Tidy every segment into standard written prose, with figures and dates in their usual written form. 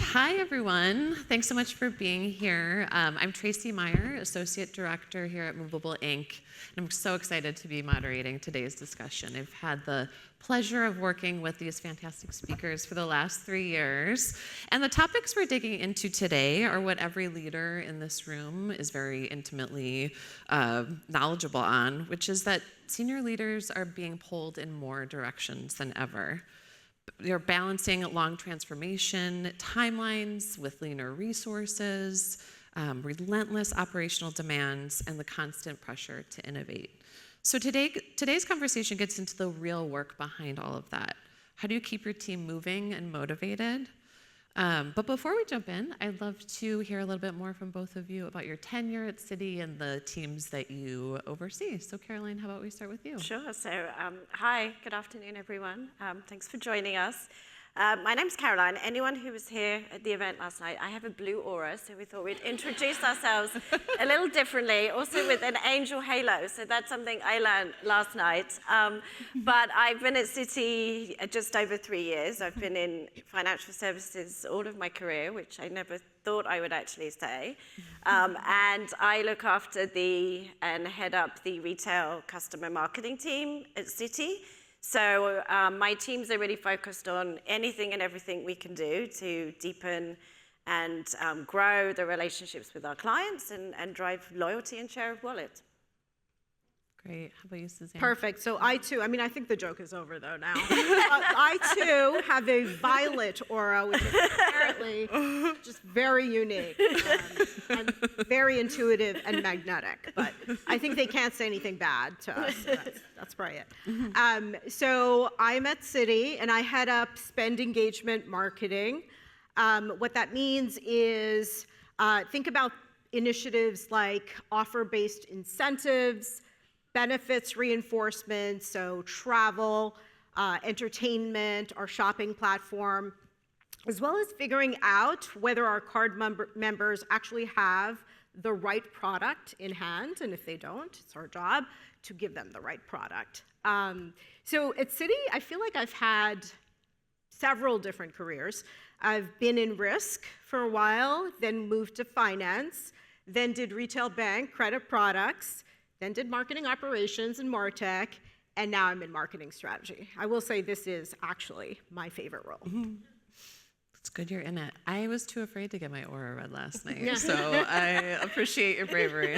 Hi, everyone. Thanks so much for being here. I'm Tracy Meyer, Associate Director here at Movable, Inc. And I'm so excited to be moderating today's discussion. I've had the pleasure of working with these fantastic speakers for the last 3 years. And the topics we're digging into today are what every leader in this room is very intimately knowledgeable on, which is that senior leaders are being pulled in more directions than ever. They're balancing long transformation timelines with leaner resources, relentless operational demands, and the constant pressure to innovate. So today's conversation gets into the real work behind all of that. How do you keep your team moving and motivated? But before we jump in, I'd love to hear a little bit more from both of you about your tenure at Citi and the teams that you oversee. So Caroline, how about we start with you? Sure. So hi, good afternoon, everyone. Thanks for joining us. My name's Caroline. Anyone who was here at the event last night, I have a blue aura, so we thought we'd introduce ourselves a little differently, also with an angel halo. So that's something I learned last night. But I've been at Citi just over 3 years. I've been in financial services all of my career, which I never thought I would actually say. And I look after and head up the retail customer marketing team at Citi. So my teams are really focused on anything and everything we can do to deepen and grow the relationships with our clients and drive loyalty and share of wallet. Great. How about you, Suzanne? Perfect. So I too, I think the joke is over though now. I too have a violet aura, which is apparently just very unique and very intuitive and magnetic. But I think they can't say anything bad to us. So that's probably it. So I'm at Citi and I head up spend engagement marketing. What that means is think about initiatives like offer-based incentives, benefits reinforcement, so travel, entertainment, our shopping platform, as well as figuring out whether our card members actually have the right product in hand, and if they don't, it's our job to give them the right product. So at Citi, I feel like I've had several different careers. I've been in risk for a while, then moved to finance, then did retail bank, credit products, then did marketing operations and MarTech, and now I'm in marketing strategy. I will say this is actually my favorite role. It's good you're in it. I was too afraid to get my aura read last night, so I appreciate your bravery.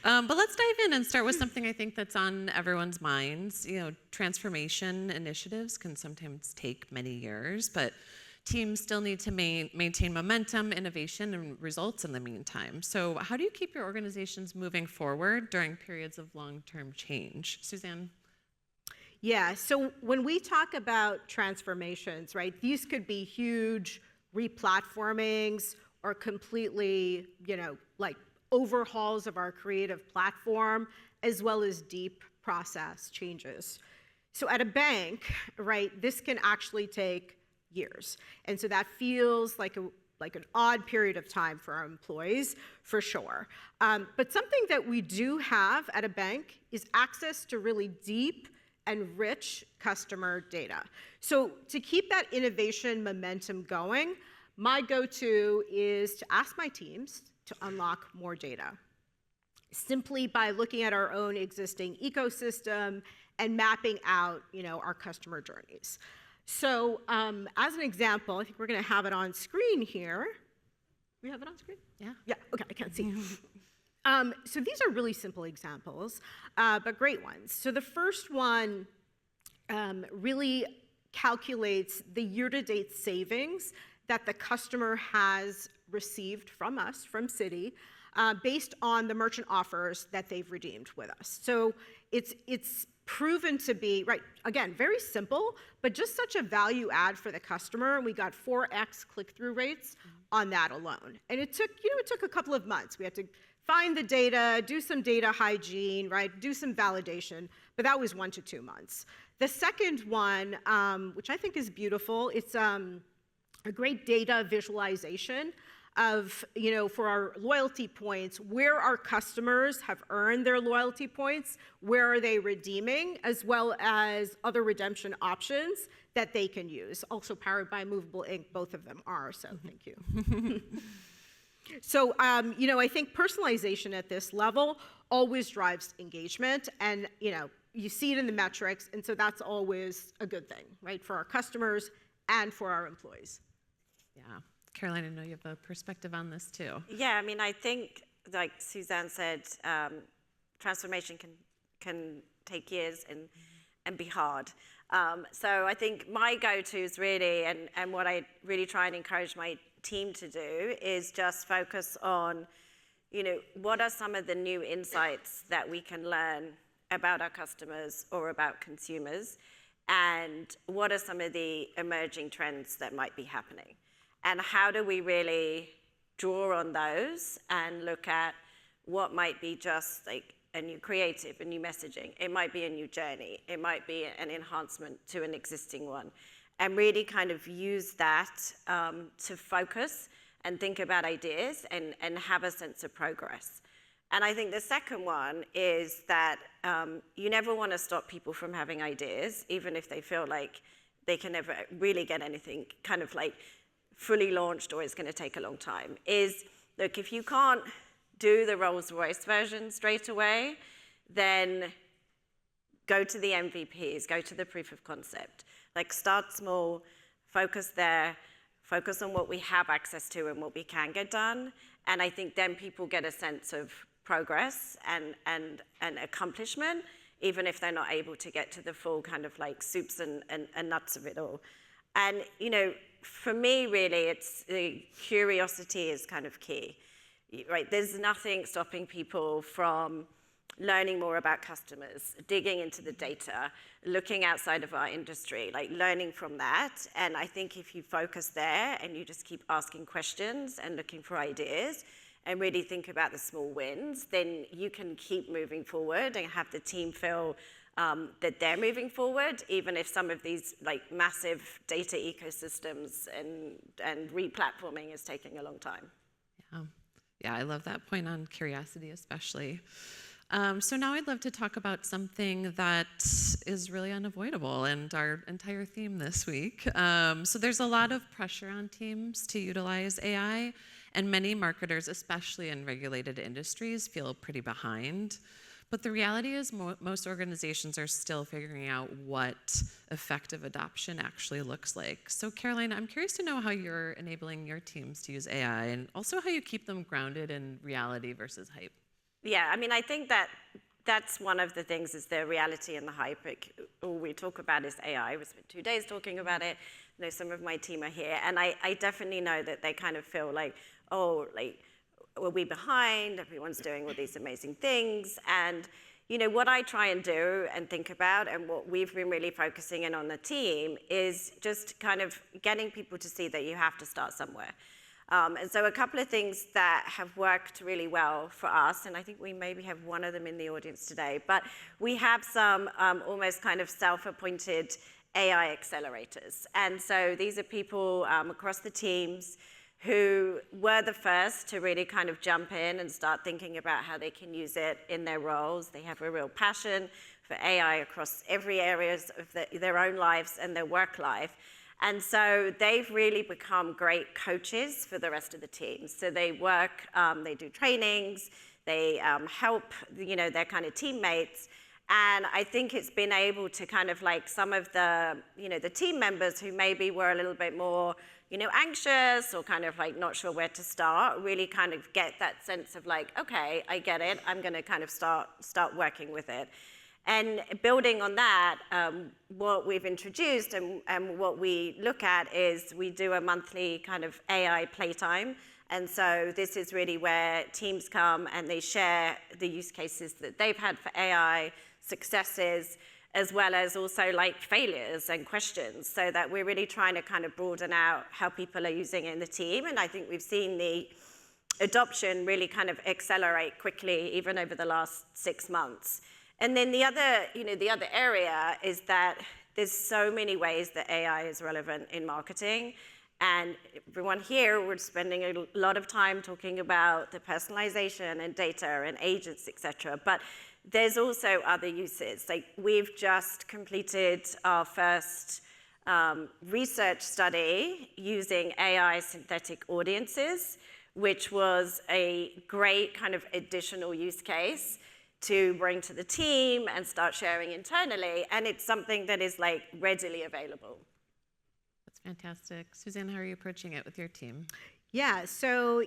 But let's dive in and start with something I think that's on everyone's minds. You know, transformation initiatives can sometimes take many years, but teams still need to maintain momentum, innovation, and results in the meantime. So how do you keep your organizations moving forward during periods of long-term change? Suzanne? Yeah, so when we talk about transformations, right, these could be huge replatformings or completely, like overhauls of our creative platform, as well as deep process changes. So at a bank, right, this can actually take years. And so that feels like an odd period of time for our employees, for sure. But something that we do have at a bank is access to really deep and rich customer data. So to keep that innovation momentum going, my go-to is to ask my teams to unlock more data, simply by looking at our own existing ecosystem and mapping out, our customer journeys. So as an example, I think we're going to have it on screen here. We have it on screen? Yeah. Yeah, okay, I can't see. So these are really simple examples, but great ones. So the first one really calculates the year-to-date savings that the customer has received from us, from Citi, based on the merchant offers that they've redeemed with us. So it's proven to be, right, again, very simple, but just such a value add for the customer. We got 4x click-through rates on that alone. And it took a couple of months. We had to find the data, do some data hygiene, right, do some validation, but that was 1 to 2 months. The second one, which I think is beautiful, it's a great data visualization of, for our loyalty points, where our customers have earned their loyalty points, where are they redeeming, as well as other redemption options that they can use. Also powered by Movable Inc., both of them are, so thank you. So, I think personalization at this level always drives engagement, and, you see it in the metrics, and so that's always a good thing, right, for our customers and for our employees. Yeah. Caroline, I know you have a perspective on this too. Yeah, I mean, I think, like Suzanne said, transformation can take years and be hard. So I think my go-tos really, and what I really try and encourage my team to do is just focus on, what are some of the new insights that we can learn about our customers or about consumers, and what are some of the emerging trends that might be happening, and how do we really draw on those and look at what might be just like a new creative, a new messaging. It might be a new journey. It might be an enhancement to an existing one, and really kind of use that to focus and think about ideas and have a sense of progress. And I think the second one is that you never want to stop people from having ideas, even if they feel like they can never really get anything kind of like fully launched or it's going to take a long time. Look, if you can't do the Rolls-Royce version straight away, then go to the MVPs, go to the proof of concept. Like, start small, focus there, focus on what we have access to and what we can get done. And I think then people get a sense of progress and accomplishment, even if they're not able to get to the full kind of like soups and nuts of it all. And, for me, really, it's the curiosity is kind of key, right? There's nothing stopping people from learning more about customers, digging into the data, looking outside of our industry, like learning from that. And I think if you focus there and you just keep asking questions and looking for ideas and really think about the small wins, then you can keep moving forward and have the team feel that they're moving forward, even if some of these like massive data ecosystems and re-platforming is taking a long time. Yeah, I love that point on curiosity especially. So now I'd love to talk about something that is really unavoidable and our entire theme this week. So there's a lot of pressure on teams to utilize AI, and many marketers, especially in regulated industries, feel pretty behind. But the reality is most organizations are still figuring out what effective adoption actually looks like. So Caroline, I'm curious to know how you're enabling your teams to use AI, and also how you keep them grounded in reality versus hype. Yeah, I mean, I think that's one of the things is the reality and the hype. All we talk about is AI. We spent 2 days talking about it. Some of my team are here, and I definitely know that they kind of feel like, oh, like, are we behind? Everyone's doing all these amazing things. And, what I try and do and think about, and what we've been really focusing in on the team, is just kind of getting people to see that you have to start somewhere. And so a couple of things that have worked really well for us, and I think we maybe have one of them in the audience today, but we have some almost kind of self-appointed AI accelerators. And so these are people across the teams who were the first to really kind of jump in and start thinking about how they can use it in their roles. They have a real passion for AI across every areas of their own lives and their work life. And so they've really become great coaches for the rest of the team. So they work, they do trainings, they help, their kind of teammates. And I think it's been able to kind of like some of the, the team members who maybe were a little bit more, anxious or kind of like not sure where to start, really kind of get that sense of like, okay, I get it. I'm going to kind of start working with it. And building on that, what we've introduced and what we look at is we do a monthly kind of AI playtime. And so this is really where teams come and they share the use cases that they've had for AI, successes, as well as also like failures and questions, so that we're really trying to kind of broaden out how people are using it in the team. And I think we've seen the adoption really kind of accelerate quickly, even over the last 6 months. And then the other area is that there's so many ways that AI is relevant in marketing. And everyone here, we're spending a lot of time talking about the personalization and data and agents, et cetera. But there's also other uses. Like, we've just completed our first research study using AI synthetic audiences, which was a great kind of additional use case to bring to the team and start sharing internally. And it's something that is like readily available. That's fantastic. Suzanne, how are you approaching it with your team? Yeah, so,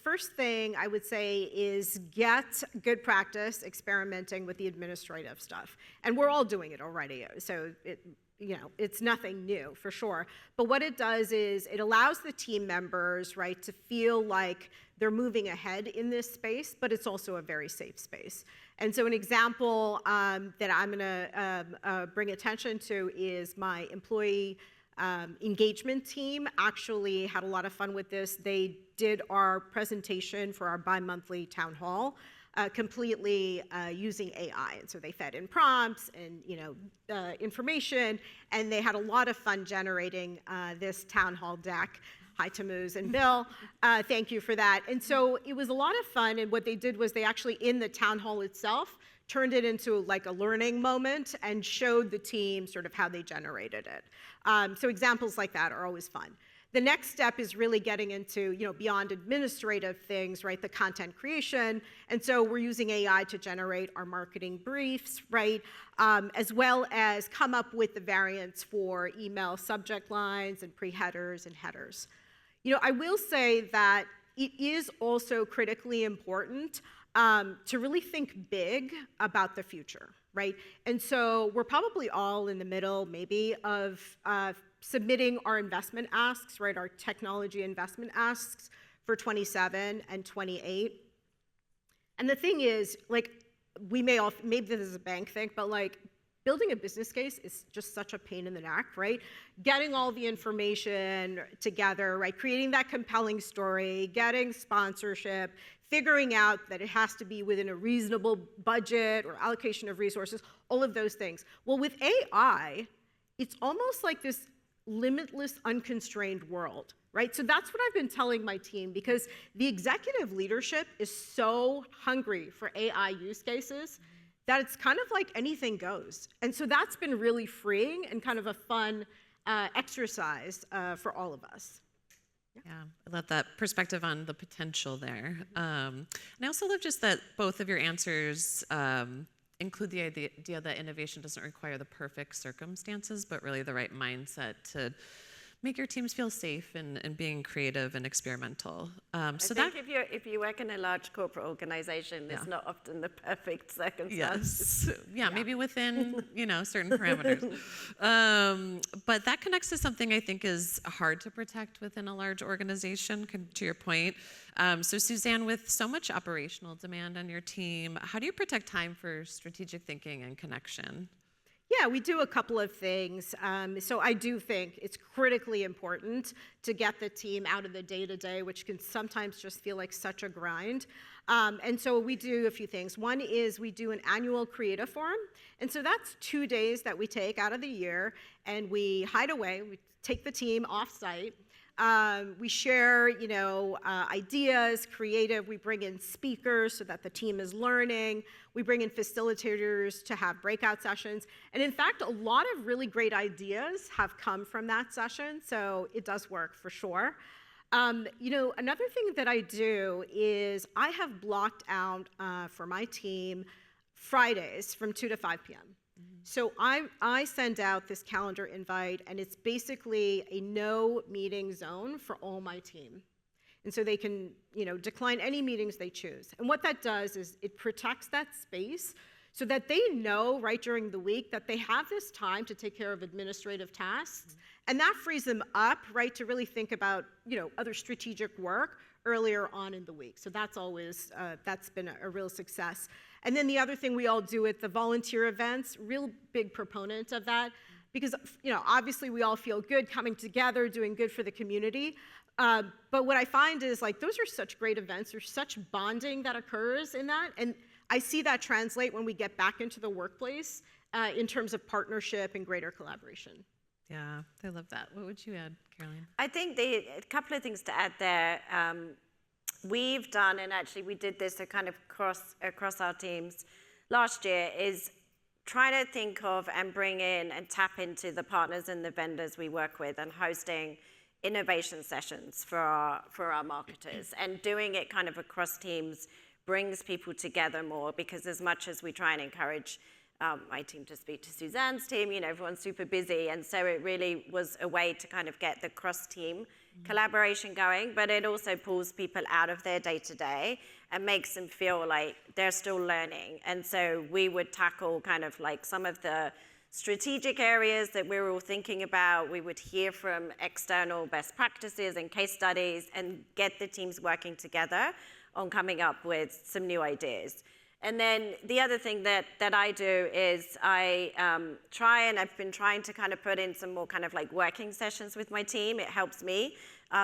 first thing I would say is get good practice experimenting with the administrative stuff. And we're all doing it already, so it's nothing new for sure. But what it does is it allows the team members, right, to feel like they're moving ahead in this space, but it's also a very safe space. And so an example that I'm gonna bring attention to is my employee engagement team actually had a lot of fun with this. They did our presentation for our bi-monthly town hall completely using AI. And so they fed in prompts and information, and they had a lot of fun generating this town hall deck. Hi to Moose and Bill, thank you for that. And so it was a lot of fun, and what they did was they actually, in the town hall itself, turned it into like a learning moment and showed the team sort of how they generated it. So examples like that are always fun. The next step is really getting into, beyond administrative things, right, the content creation. And so we're using AI to generate our marketing briefs, right, as well as come up with the variants for email subject lines and pre-headers and headers. I will say that it is also critically important to really think big about the future, right? And so we're probably all in the middle, maybe, of submitting our investment asks, right, our technology investment asks for 27 and 28. And the thing is, like, maybe this is a bank thing, but like, building a business case is just such a pain in the neck, right? Getting all the information together, right? Creating that compelling story, getting sponsorship, figuring out that it has to be within a reasonable budget or allocation of resources, all of those things. Well, with AI, it's almost like this limitless, unconstrained world, right? So that's what I've been telling my team, because the executive leadership is so hungry for AI use cases that it's kind of like anything goes. And so that's been really freeing and kind of a fun exercise for all of us. Yeah, I love that perspective on the potential there. And I also love just that both of your answers include the idea that innovation doesn't require the perfect circumstances, but really the right mindset to make your teams feel safe and being creative and experimental. I think if you work in a large corporate organization, it's not often the perfect circumstances. Yes, yeah, maybe within certain parameters. But that connects to something I think is hard to protect within a large organization. To your point, so Suzanne, with so much operational demand on your team, how do you protect time for strategic thinking and connection? Yeah, we do a couple of things. So I do think it's critically important to get the team out of the day-to-day, which can sometimes just feel like such a grind. And so we do a few things. One is we do an annual creative forum. And so that's 2 days that we take out of the year, and we hide away. We take the team off-site. We share, ideas, creative. We bring in speakers so that the team is learning. We bring in facilitators to have breakout sessions. And in fact, a lot of really great ideas have come from that session, so it does work for sure. Another thing that I do is I have blocked out for my team Fridays from 2 to 5 p.m. So I send out this calendar invite, and it's basically a no meeting zone for all my team. And so they can, decline any meetings they choose. And what that does is it protects that space so that they know right during the week that they have this time to take care of administrative tasks. And that frees them up, right, to really think about, other strategic work earlier on in the week. So that's always, that's been a real success. And then the other thing we all do at the volunteer events, real big proponent of that, because, obviously we all feel good coming together, doing good for the community. But what I find is, like, those are such great events. There's such bonding that occurs in that. And I see that translate when we get back into the workplace in terms of partnership and greater collaboration. Yeah, I love that. What would you add, Caroline? I think a couple of things to add there. We've done, and actually we did this kind of across our teams last year, is try to think of and bring in and tap into the partners and the vendors we work with and hosting innovation sessions for our marketers. And doing it kind of across teams brings people together more, because as much as we try and encourage my team to speak to Suzanne's team, everyone's super busy. And so it really was a way to kind of get the cross-team collaboration going, but it also pulls people out of their day-to-day and makes them feel like they're still learning. And so we would tackle kind of like some of the strategic areas that we were all thinking about. We would hear from external best practices and case studies and get the teams working together on coming up with some new ideas. And then the other thing that I do is I I've been trying to kind of put in some more kind of like working sessions with my team. It helps me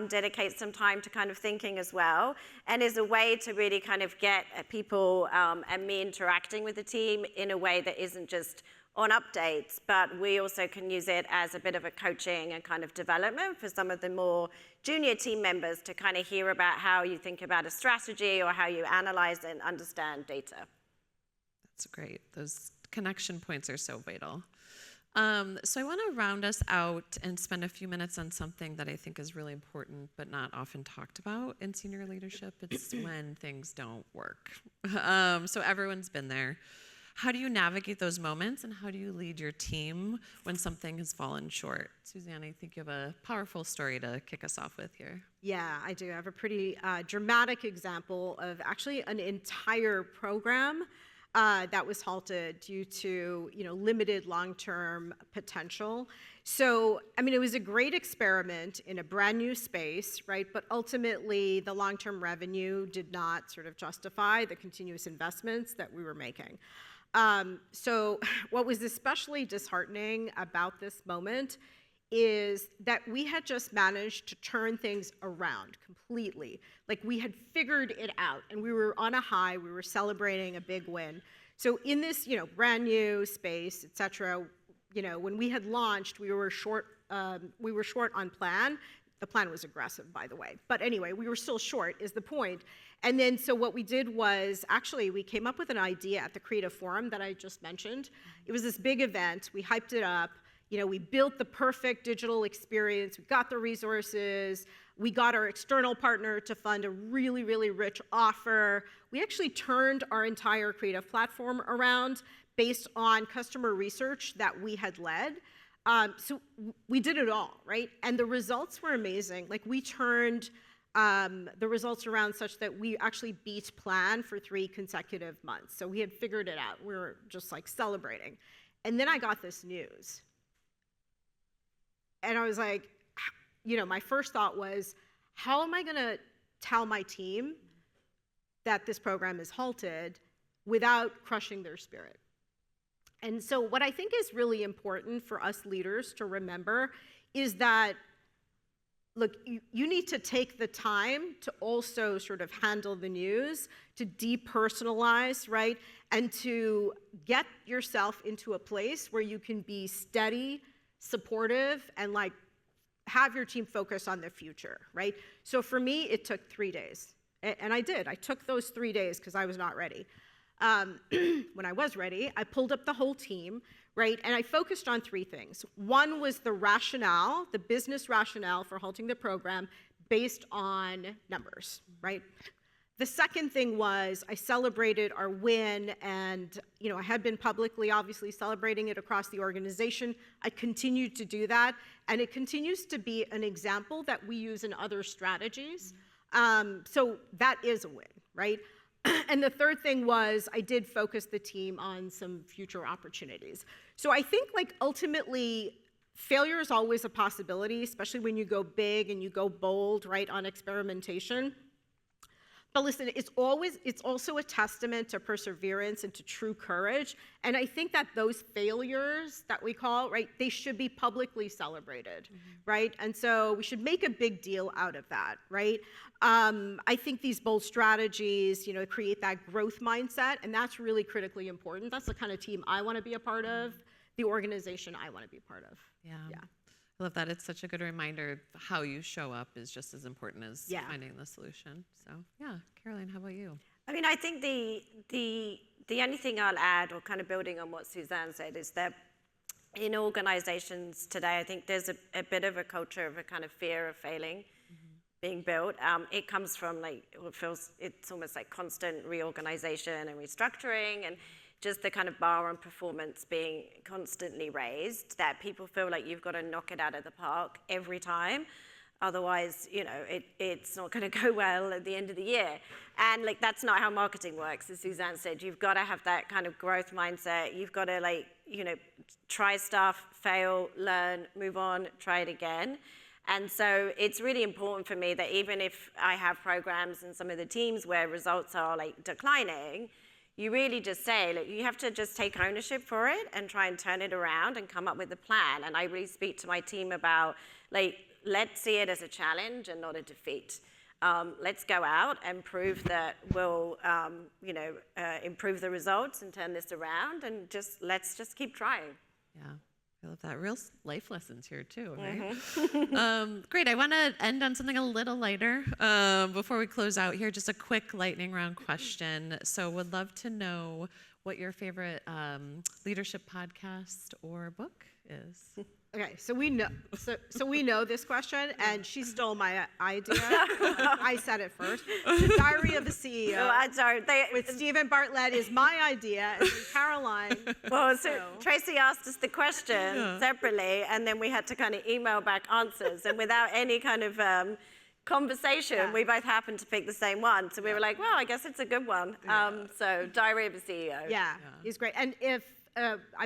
dedicate some time to kind of thinking as well, and is a way to really kind of get people and me interacting with the team in a way that isn't just on updates, but we also can use it as a bit of a coaching and kind of development for some of the more junior team members to kind of hear about how you think about a strategy or how you analyze and understand data. That's great. Those connection points are so vital. So I want to round us out and spend a few minutes on something that I think is really important but not often talked about in senior leadership. It's when things don't work. So everyone's been there. How do you navigate those moments, and how do you lead your team when something has fallen short? Suzanne, I think you have a powerful story to kick us off with here. Yeah, I do. I have a pretty dramatic example of actually an entire program that was halted due to limited long-term potential. So, I mean, it was a great experiment in a brand new space, right? But ultimately, the long-term revenue did not sort of justify the continuous investments that we were making. So what was especially disheartening about this moment is that we had just managed to turn things around completely. Like, we had figured it out, and we were on a high. We were celebrating a big win. So in this, brand new space, et cetera, when we had launched, we were short on plan. The plan was aggressive, by the way. But anyway, we were still short, is the point. And then, so what we did was, actually, we came up with an idea at the Creative Forum that I just mentioned. It was this big event. We hyped it up. We built the perfect digital experience. We got the resources. We got our external partner to fund a really, really rich offer. We actually turned our entire creative platform around based on customer research that we had led. So we did it all, right? And the results were amazing. Like, we turned the results around such that we actually beat plan for 3 consecutive months. So we had figured it out. We were just like celebrating. And then I got this news. And I was like, my first thought was, how am I going to tell my team that this program is halted without crushing their spirit? And so what I think is really important for us leaders to remember is that, look, you need to take the time to also sort of handle the news, to depersonalize, right? And to get yourself into a place where you can be steady, supportive, and like have your team focus on the future, right? So for me, it took 3 days. And I did. I took those 3 days because I was not ready. When I was ready, I pulled up the whole team, right? And I focused on 3 things. One was the rationale, the business rationale for halting the program based on numbers, right? The second thing was I celebrated our win, and I had been publicly, obviously, celebrating it across the organization. I continued to do that, and it continues to be an example that we use in other strategies. So that is a win, right? And the third thing was I did focus the team on some future opportunities. So I think, like, ultimately, failure is always a possibility, especially when you go big and you go bold, right, on experimentation. But listen, it's also a testament to perseverance and to true courage. And I think that those failures that we call, right, they should be publicly celebrated, right? And so we should make a big deal out of that, right? I think these bold strategies, create that growth mindset, and that's really critically important. That's the kind of team I want to be a part of, the organization I want to be a part of. Yeah. I love that. It's such a good reminder. How you show up is just as important as Yeah. finding the solution. So yeah, Caroline, how about you? I mean, I think the only thing I'll add, or kind of building on what Suzanne said, is that in organizations today, I think there's a bit of a culture of a kind of fear of failing being built. It comes from it's almost like constant reorganization and restructuring, and just the kind of bar on performance being constantly raised, that people feel like you've got to knock it out of the park every time. Otherwise, it's not going to go well at the end of the year. And like, that's not how marketing works, as Suzanne said. You've got to have that kind of growth mindset. You've got to try stuff, fail, learn, move on, try it again. And so it's really important for me that even if I have programs in some of the teams where results are like declining, you really just say, look, you have to just take ownership for it and try and turn it around and come up with a plan. And I really speak to my team about, let's see it as a challenge and not a defeat. Let's go out and prove that we'll, improve the results and turn this around, and let's just keep trying. Yeah, I love that. Real life lessons here too, right? Great. I want to end on something a little lighter before we close out here. Just a quick lightning round question. So would love to know what your favorite leadership podcast or book is. Okay, so we know this question, and she stole my idea. I said it first. The Diary of a CEO. Oh, I'm sorry. With Stephen Bartlett is my idea, and then Caroline. Well, so Tracy asked us the question separately, and then we had to kind of email back answers, and without any kind of conversation, we both happened to pick the same one. So we were like, well, I guess it's a good one. So Diary of a CEO. Yeah, he's great. And if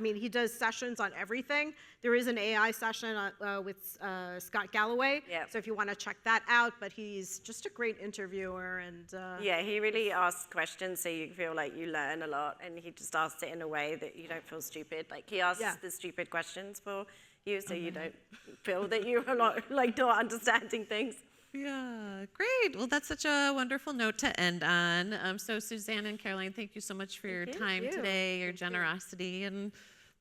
he does sessions on everything. There is an AI session with Scott Galloway. Yep. So if you want to check that out, but he's just a great interviewer. And yeah, he really asks questions so you feel like you learn a lot, and he just asks it in a way that you don't feel stupid. Like, he asks the stupid questions for you, so you don't feel that you're not understanding things. Yeah, great. Well, that's such a wonderful note to end on. So Suzanne and Caroline, thank you so much for your time today, your generosity, and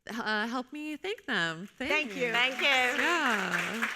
help me thank them. Thank you. Thank you. Yeah.